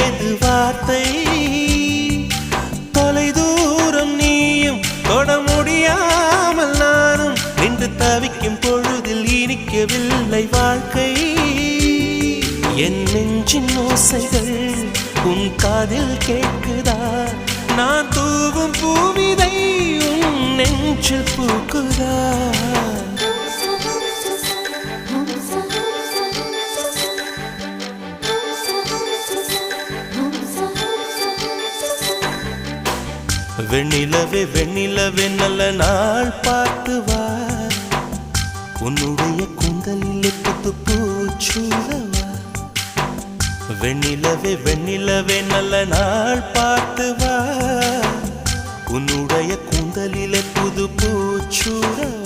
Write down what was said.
ஏது வார்த்தை தொலை தூரம் நீயும் தொட முடியாமல் நானும் நின்று தவிக்கும் பொழுதில் இனிக்கவில்லை வாழ்க்கை என் நெஞ்சின் ஓசைகள் உன் காதில் கேட்குதா நான் தூவும் பூவிதை உன் நெஞ்சில் பூக்குதா வெண்ணிலவே வெண்ணிலவே நல்ல நாள் பார்த்து வா உன்னுடைய கூந்தலில் புத்து பூச்சூடவா வெண்ணிலவே வெண்ணிலவே நல்ல நாள் பார்த்து வா உன்னுடைய கூந்தலில் புது பூச்சூடவா